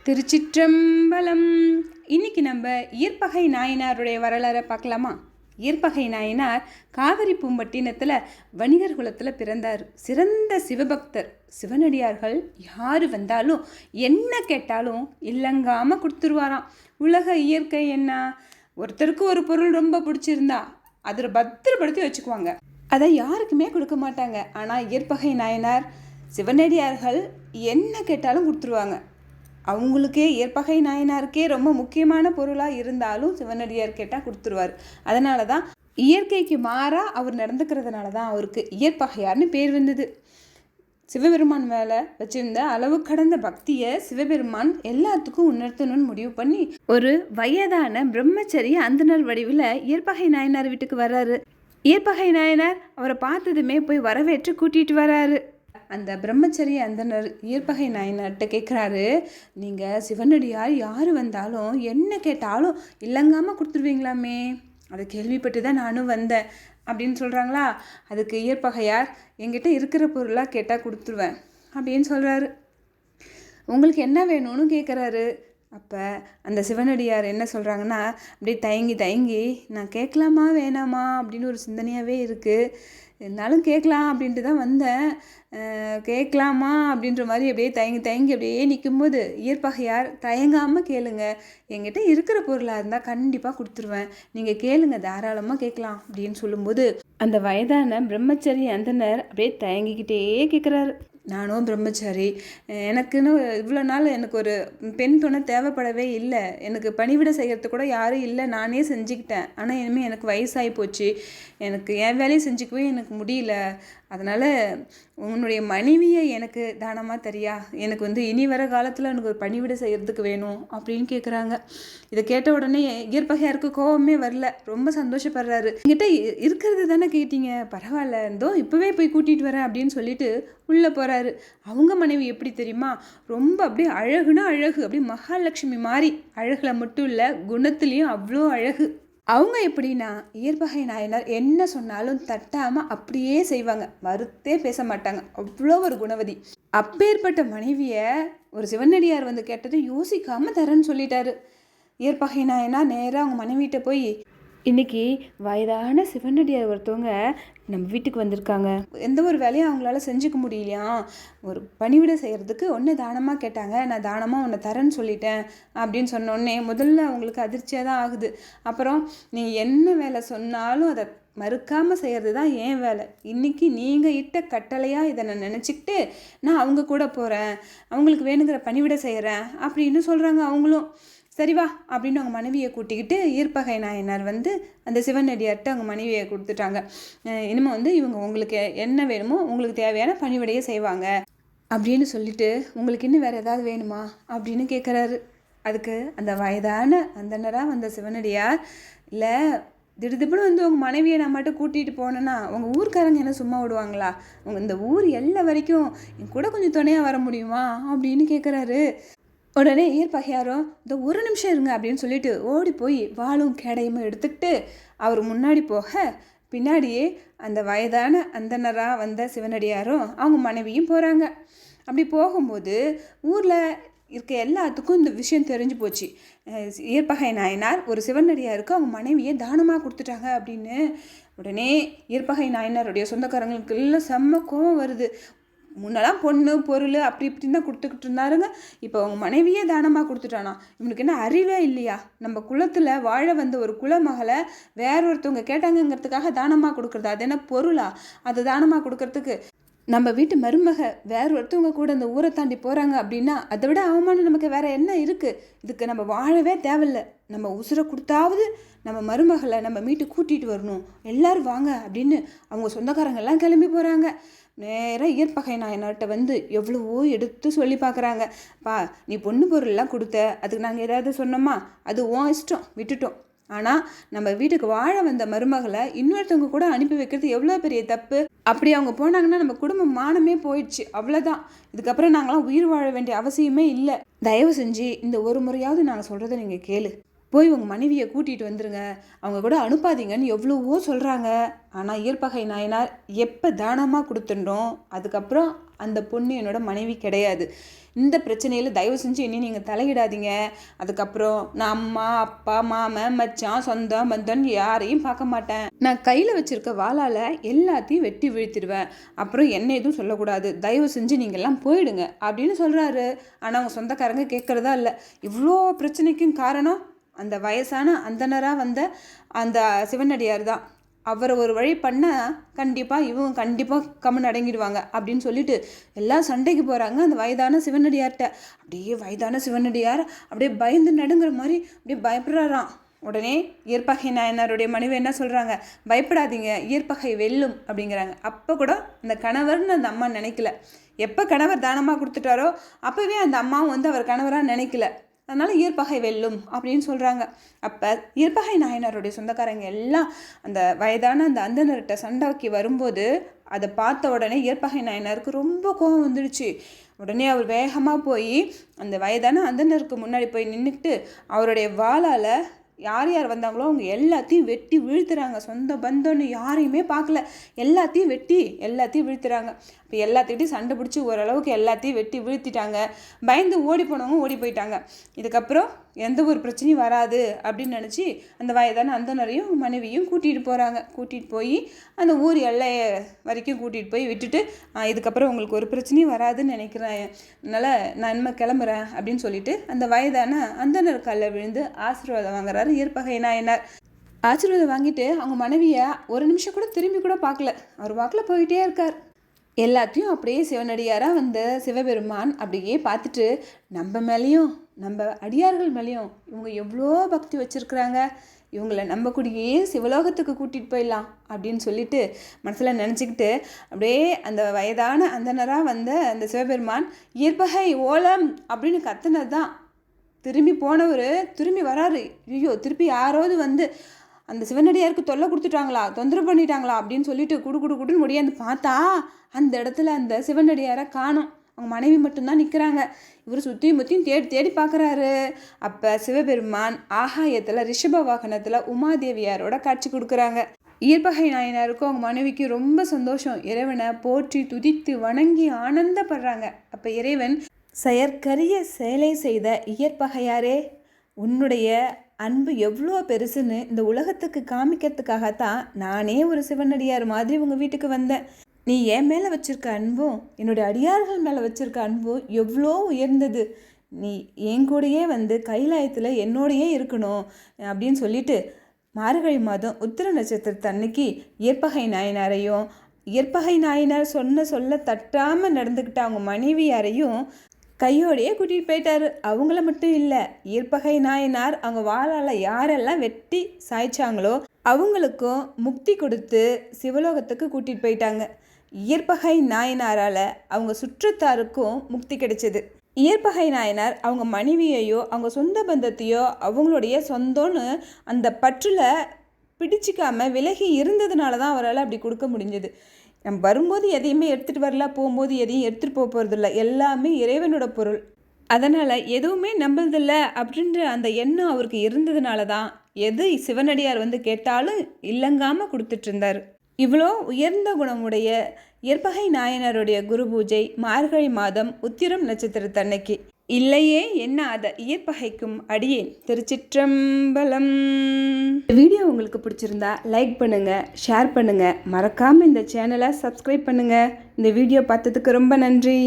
திருச்சிற்றம்பலம். இன்னைக்கு நம்ம ஈர்ப்பகை நாயனாருடைய வரலாறை பார்க்கலாமா? ஈர்ப்பகை நாயனார் காவிரி பூம்பட்டினத்தில் வணிகர் குலத்தில் பிறந்தார். சிறந்த சிவபக்தர். சிவனடியார்கள் யார் வந்தாலும் என்ன கேட்டாலும் இல்லங்காமல் கொடுத்துருவாராம். உலக இயற்கை என்ன, ஒருத்தருக்கு ஒரு பொருள் ரொம்ப பிடிச்சிருந்தா அதில் பத்திரப்படுத்தி வச்சுக்குவாங்க, அதை யாருக்குமே கொடுக்க மாட்டாங்க. ஆனால் ஈர்ப்பகை நாயனார் சிவனடியார்கள் என்ன கேட்டாலும் கொடுத்துருவாங்க. அவங்களுக்கே ஈர்ப்பகை நாயனாருக்கே ரொம்ப முக்கியமான பொருளாக இருந்தாலும் சிவனடியார் கேட்டால் கொடுத்துருவார். அதனால தான் இயற்கைக்கு மாறாக அவர் நடந்துக்கிறதுனால தான் அவருக்கு ஈர்ப்பகையார்னு பேர் வந்தது. சிவபெருமான் மேலே வச்சிருந்த அளவு கடந்த பக்தியை சிவபெருமான் எல்லாத்துக்கும் உணர்த்தணும்னு முடிவு பண்ணி ஒரு வயதான பிரம்மச்சரிய அந்தனர் வடிவில் ஈர்ப்பகை நாயனார் வீட்டுக்கு வர்றாரு. ஈர்ப்பகை நாயனார் அவரை பார்த்ததுமே போய் வரவேற்று கூட்டிகிட்டு வர்றாரு. அந்த பிரம்மச்சரிய அந்தனர் ஈர்ப்பகை நாயனார்கிட்ட கேட்குறாரு, நீங்கள் சிவனடியார் யார் வந்தாலும் என்ன கேட்டாலும் இல்லங்காமல் கொடுத்துருவீங்களாமே, அதை கேள்விப்பட்டு தான் நானும் வந்தேன் அப்படின்னு சொல்கிறாங்களா. அதுக்கு ஈர்ப்பகையார், என்கிட்ட இருக்கிற பொருளாக கேட்டால் கொடுத்துருவேன் அப்படின்னு சொல்கிறாரு. உங்களுக்கு என்ன வேணும்னு கேட்குறாரு. அப்போ அந்த சிவனடியார் என்ன சொல்கிறாங்கன்னா, அப்படியே தயங்கி நான் கேட்கலாமா வேணாமா அப்படின்னு ஒரு சிந்தனையாகவே இருக்குது, இருந்தாலும் கேட்கலாம் அப்படின்ட்டு தான் வந்தேன், கேட்கலாமா அப்படின்ற மாதிரி அப்படியே தயங்கி அப்படியே நிற்கும்போது ஈர்ப்பகையார், தயங்காமல் கேளுங்க, என்கிட்ட இருக்கிற பொருளாக இருந்தால் கண்டிப்பாக கொடுத்துருவேன், நீங்கள் கேளுங்க, தாராளமாக கேட்கலாம் அப்படின்னு சொல்லும்போது அந்த வயதான பிரம்மச்சரி அந்தனர் அப்படியே தயங்கிக்கிட்டே கேட்குறாரு. நானும் பிரம்மச்சாரி, எனக்குன்னு இவ்வளோ நாள் எனக்கு ஒரு பெண் துணை தேவைப்படவே இல்லை, எனக்கு பணிவிட செய்கிறது கூட யாரும் இல்லை, நானே செஞ்சுக்கிட்டேன். ஆனால் இனிமேல் எனக்கு வயசாகி போச்சு, எனக்கு என் வேலையை செஞ்சுக்கவே எனக்கு முடியல, அதனால் உன்னுடைய மனைவியை எனக்கு தானமாக தரியா, எனக்கு இனி வர காலத்தில் எனக்கு ஒரு பணிவிட செய்கிறதுக்கு வேணும் அப்படின்னு கேட்குறாங்க. இதை கேட்ட உடனே ஈர்ப்பகையாருக்கு கோபமே வரல, ரொம்ப சந்தோஷப்படுறாரு. என்கிட்ட இருக்கிறது தானே கேட்டீங்க, பரவாயில்ல, இதோ இப்போவே போய் கூட்டிகிட்டு வரேன் அப்படின்னு சொல்லிட்டு உள்ளே போகிறாரு. அவங்க மனைவி எப்படி தெரியுமா, ரொம்ப அப்படியே அழகுனா அழகு, அப்படியே மகாலட்சுமி மாதிரி, அழகில் மட்டும் இல்லை குணத்துலேயும் அவ்வளோ அழகு. அவங்க எப்படின்னா, ஈர்ப்பகை நாயனார் என்ன சொன்னாலும் தட்டாமல் அப்படியே செய்வாங்க, மறுத்தே பேச மாட்டாங்க, அவ்வளோ ஒரு குணவதி. அப்பேற்பட்ட மனைவியை ஒரு சிவனடியார் கேட்டது யோசிக்காமல் தரேன்னு சொல்லிட்டாரு. ஈர்ப்பகை நாயனார் நேராக அவங்க மனைவிட்ட போய், இன்றைக்கி வயதான சிவனடியார் ஒருத்தவங்க நம்ம வீட்டுக்கு வந்திருக்காங்க, எந்த ஒரு வேலையும் அவங்களால செஞ்சுக்க முடியலையா, ஒரு பணிவிட செய்கிறதுக்கு ஒன்று தானமாக கேட்டாங்க, நான் தானமாக ஒன்று தரேன்னு சொல்லிட்டேன் அப்படின்னு சொன்னோடனே முதல்ல அவங்களுக்கு அதிர்ச்சியாக தான் ஆகுது. அப்புறம் நீங்கள் என்ன வேலை சொன்னாலும் அதை மறுக்காமல் செய்கிறது தான் என் வேலை, இன்றைக்கி நீங்கள் இட்ட கட்டளையாக இதை நான் நினச்சிக்கிட்டு நான் அவங்க கூட போகிறேன், அவங்களுக்கு வேணுங்கிற பணிவிட செய்கிறேன் அப்படின்னு சொல்கிறாங்க. அவங்களும் சரி வா அப்படின்னு அவங்க மனைவியை கூட்டிக்கிட்டு ஈர்ப்பகை நாயனார் அந்த சிவனடியார்கிட்ட அவங்க மனைவியை கொடுத்துட்டாங்க. இனிமேல் இவங்க உங்களுக்கு என்ன வேணுமோ உங்களுக்கு தேவையான பணிவிடையை செய்வாங்க அப்படின்னு சொல்லிட்டு, உங்களுக்கு இன்னும் வேறு ஏதாவது வேணுமா அப்படின்னு கேட்குறாரு. அதுக்கு அந்த வயதான அந்தனராக வந்த சிவனடியார், இல்லை திடுதிப்புன்னு உங்கள் மனைவியை நான் மட்டும் கூட்டிகிட்டு போனேன்னா உங்கள் ஊர்க்காரங்க என்ன சும்மா விடுவாங்களா, இந்த ஊர் எல்லா வரைக்கும் என் கூட கொஞ்சம் துணையாக வர முடியுமா அப்படின்னு கேட்குறாரு. உடனே ஈர்ப்பகையாரும், இந்த ஒரு நிமிஷம் இருங்க அப்படின்னு சொல்லிட்டு ஓடி போய் வாளும் கேடையுமே எடுத்துக்கிட்டு அவர் முன்னாடி போக, பின்னாடியே அந்த வயதான அந்தனராக வந்த சிவனடியாரும் அவங்க மனைவியும் போகிறாங்க. அப்படி போகும்போது ஊரில் இருக்க எல்லாத்துக்கும் இந்த விஷயம் தெரிஞ்சு போச்சு. ஈர்ப்பகை நாயனார் ஒரு சிவனடியாருக்கு அவங்க மனைவியை தானமாக கொடுத்துட்டாங்க அப்படின்னு. உடனே ஈர்ப்பகை நாயனாருடைய சொந்தக்காரங்களுக்கு எல்லாம் செம்ம கோவம் வருது. முன்னெல்லாம் பொண்ணு பொருள் அப்படி இப்படின்னு தான் கொடுத்துக்கிட்டு இருந்தாருங்க, இப்போ அவங்க மனைவியே தானமாக கொடுத்துட்டானா, இவனுக்கு என்ன அறிவே இல்லையா, நம்ம குலத்தில் வாழ வந்த ஒரு குலமகளை வேற ஒருத்தவங்க கேட்டாங்கங்கிறதுக்காக தானமாக கொடுக்குறது, அது என்ன பொருளா, அது தானமாக கொடுக்கறதுக்கு நம்ம வீட்டு மருமக வேற ஒருத்தவங்க கூட அந்த ஊரை தாண்டி போகிறாங்க அப்படின்னா அதை விட அவமானம் நமக்கு வேற என்ன இருக்குது, இதுக்கு நம்ம வாழவே தேவையில்லை, நம்ம உசுரை கொடுத்தாவது நம்ம மருமகளை நம்ம வீட்டுக்கு கூட்டிகிட்டு வரணும், எல்லோரும் வாங்க அப்படின்னு அவங்க சொந்தக்காரங்கெல்லாம் கிளம்பி போகிறாங்க. நேராக ஈர்ப்பகை நாயனார்கிட்ட எவ்வளவோ எடுத்து சொல்லி பார்க்குறாங்க. பா, நீ பொண்ணு பொருள்லாம் கொடுத்த, அதுக்கு நாங்கள் ஏதாவது சொன்னோமா, அது உன் இஷ்டம், விட்டுட்டோம், ஆனால் நம்ம வீட்டுக்கு வாழ வந்த மருமகளை இன்னொருத்தவங்க கூட அனுப்பி வைக்கிறது எவ்வளோ பெரிய தப்பு, அப்படி அவங்க போனாங்கன்னா நம்ம குடும்பம் மானமே போயிடுச்சு, அவ்வளோதான், இதுக்கப்புறம் நாங்களாம் உயிர் வாழ வேண்டிய அவசியமே இல்லை, தயவு செஞ்சு இந்த ஒரு முறையாவது நாங்கள் சொல்கிறத நீங்கள் கேளு, போய் உங்கள் மனைவியை கூட்டிகிட்டு வந்துடுங்க, அவங்க கூட அனுப்பாதீங்கன்னு எவ்வளவோ சொல்கிறாங்க. ஆனால் ஈர்ப்பகை நாயனார் எப்போ தானமாக கொடுத்துட்டோம் அதுக்கப்புறம் அந்த பொண்ணு என்னோட மனைவி கிடையாது. இந்த பிரச்சனையில் தயவு செஞ்சு இனி நீங்கள் தலையிடாதீங்க. அதுக்கப்புறம் நான் அம்மா அப்பா மாமன் மச்சான் சொந்தம் பந்தம் யாரையும் பார்க்க மாட்டேன். நான் கையில் வச்சுருக்க வாளால் எல்லாத்தையும் வெட்டி வீழ்த்திடுவேன். அப்புறம் என்ன எதுவும் சொல்லக்கூடாது. தயவு செஞ்சு நீங்கள்லாம் போயிடுங்க அப்படின்னு சொல்கிறாரு. ஆனால் அவங்க சொந்தக்காரங்க கேட்குறதா இல்லை. இவ்வளோ பிரச்சனைக்கும் காரணம் அந்த வயசான அந்தனராக வந்த அந்த சிவனடியார் தான். அவரை ஒரு வழி பண்ணால் கண்டிப்பாக இவங்க கண்டிப்பாக கம்மன் அடங்கிடுவாங்க அப்படின்னு சொல்லிட்டு எல்லாம் சண்டைக்கு போகிறாங்க அந்த வயதான சிவனடியார்கிட்ட. அப்படியே வயதான சிவனடியார் அப்படியே பயந்து நடுங்கிற மாதிரி அப்படியே பயப்படுறாராம். உடனே இயற்பகை நாயனாருடைய மனைவி என்ன சொல்கிறாங்க, பயப்படாதீங்க, இயற்பகை வெல்லும் அப்படிங்கிறாங்க. அப்போ கூட அந்த கணவர்னு அந்த அம்மா நினைக்கல. எப்போ கணவர் தானமாக கொடுத்துட்டாரோ அப்போவே அந்த அம்மாவும் வந்து அவர் கணவராக நினைக்கல. அதனால் இயற்பகை வெல்லும் அப்படின்னு சொல்கிறாங்க. அப்போ இயற்பகை நாயனாருடைய சொந்தக்காரங்க எல்லாம் அந்த வயதான அந்த அந்தனர்கிட்ட சண்டைக்கு வரும்போது அதை பார்த்த உடனே இயற்பகை நாயனாருக்கு ரொம்ப கோபம் வந்துடுச்சு. உடனே அவர் வேகமாக போய் அந்த வயதான அந்தனருக்கு முன்னாடி போய் நின்றுட்டு அவருடைய வாளால் யார் யார் வந்தாங்களோ அவங்க எல்லாத்தையும் வெட்டி வீழ்த்துறாங்க. சொந்த பந்தம்னு யாரையுமே பார்க்கல, எல்லாத்தையும் வீழ்த்துறாங்க. இப்போ எல்லாத்துக்கிட்டையும் சண்டை பிடிச்சி ஓரளவுக்கு எல்லாத்தையும் வெட்டி வீழ்த்திட்டாங்க. பயந்து ஓடி போனவங்க ஓடி போயிட்டாங்க. இதுக்கப்புறம் எந்த ஒரு பிரச்சனையும் வராது அப்படின்னு நினச்சி அந்த வயதான அந்தனரையும் மனைவியும் கூட்டிகிட்டு போய் அந்த ஊர் எல்லை வரைக்கும் கூட்டிகிட்டு போய் விட்டுட்டு இதுக்கப்புறம் உங்களுக்கு ஒரு பிரச்சனையும் வராதுன்னு நினைக்கிறேன், அதனால் நான் இனிமேல் கிளம்புறேன் அப்படின்னு சொல்லிட்டு அந்த வயதான அந்தனர் காலில் விழுந்து ஆசீர்வாதம் வாங்குறாரு இயற்பகை நாயனார். ஆசீர்வாதம் வாங்கிட்டு அவங்க மனைவியை ஒரு நிமிஷம் கூட திரும்பி கூட பார்க்கல. அவர் வாக்கில் போயிட்டே இருக்கார். எல்லாத்தையும் அப்படியே சிவனடியாராக வந்த சிவபெருமான் அப்படியே பார்த்துட்டு நம்ம மேலேயும் நம்ம அடியார்கள் மேலேயும் இவங்க எவ்வளோ பக்தி வச்சுருக்குறாங்க, இவங்களை நம்ம கூடயே சிவலோகத்துக்கு கூட்டிகிட்டு போயிடலாம் அப்படின்னு சொல்லிட்டு மனசில் நினச்சிக்கிட்டு அப்படியே அந்த வயதான அந்தனராக வந்த அந்த சிவபெருமான் இயற்பகை ஓலம் அப்படின்னு கத்துனது தான். திரும்பி போனவர் திரும்பி வராரு. ஐயோ, திருப்பி யாராவது வந்து அந்த சிவனடியாருக்கு தொல்லை கொடுத்துட்டாங்களா, தொந்தரவு பண்ணிட்டாங்களா அப்படின்னு சொல்லிட்டு குடுன்னு முடியாது பார்த்தா அந்த இடத்துல அந்த சிவனடியாரை காணோம். அவங்க மனைவி மட்டும்தான் நிற்கிறாங்க. இவர் சுற்றியும் முற்றியும் தேடி பார்க்குறாரு. அப்போ சிவபெருமான் ஆகாயத்தில் ரிஷப வாகனத்தில் உமாதேவியாரோட காட்சி கொடுக்குறாங்க. இயற்பகை நாயனாருக்கும் அவங்க மனைவிக்கு ரொம்ப சந்தோஷம். இறைவனை போற்றி துதித்து வணங்கி ஆனந்தப்படுறாங்க. அப்போ இறைவன், செயற்கரிய செயலை செய்த இயற்பகையாரே, உன்னுடைய அன்பு எவ்வளோ பெருசுன்னு இந்த உலகத்துக்கு காமிக்கிறதுக்காகத்தான் நானே ஒரு சிவனடியார் மாதிரி உங்கள் வீட்டுக்கு வந்தேன். நீ என் மேலே வச்சுருக்க அன்பும் என்னுடைய அடியார்கள் மேலே வச்சுருக்க அன்பும் எவ்வளோ உயர்ந்தது. நீ என் கூடயே வந்து கைலாயத்தில் என்னோடையே இருக்கணும் அப்படின்னு சொல்லிட்டு மார்கழி மாதம் உத்திர நட்சத்திரத்து அன்னைக்கு இயற்பகை நாயனாரையும் இயற்பகை நாயனார் சொல்ல தட்டாமல் நடந்துக்கிட்ட அவங்க மனைவியாரையும் கையோடையே கூட்டிகிட்டு போயிட்டாரு. அவங்கள மட்டும் இல்லை, இயற்பகை நாயனார் அவங்க வாளால் யாரெல்லாம் வெட்டி சாய்ச்சாங்களோ அவங்களுக்கும் முக்தி கொடுத்து சிவலோகத்துக்கு கூட்டிகிட்டு போயிட்டாங்க. இயற்பகை நாயனாரால் அவங்க சுற்றத்தாருக்கும் முக்தி கிடைச்சது. இயற்பகை நாயனார் அவங்க மனைவியையோ அவங்க சொந்த பந்தத்தையோ அவங்களுடைய சொந்தம்னு அந்த பற்றில் பிடிச்சிக்காம விலகி இருந்ததுனால தான் அவரால் அப்படி கொடுக்க முடிஞ்சது. நம்ம வரும்போது எதையுமே எடுத்துகிட்டு வரல, போகும்போது எதையும் எடுத்துகிட்டு போக போகிறதில்ல, எல்லாமே இறைவனோட பொருள். அதனால் எதுவுமே நம்புறதில்ல அப்படின்ற அந்த எண்ணம் அவருக்கு இருந்ததுனால தான் எது சிவனடியார் வந்து கேட்டாலும் இல்லங்காமல் கொடுத்துட்டு இருந்தார். இவ்வளோ உயர்ந்த குணமுடைய இயற்பகை நாயனாருடைய குரு பூஜை மார்கழி மாதம் உத்திரம் நட்சத்திரத்தன்னைக்கு. இல்லையே என்னாத இயற்பகைக்கும் அடியேன். திருச்சிற்றம்பலம். வீடியோ உங்களுக்கு பிடிச்சிருந்தா லைக் பண்ணுங்கள், ஷேர் பண்ணுங்கள், மறக்காமல் இந்த சேனலை சப்ஸ்கிரைப் பண்ணுங்கள். இந்த வீடியோ பார்த்ததுக்கு ரொம்ப நன்றி.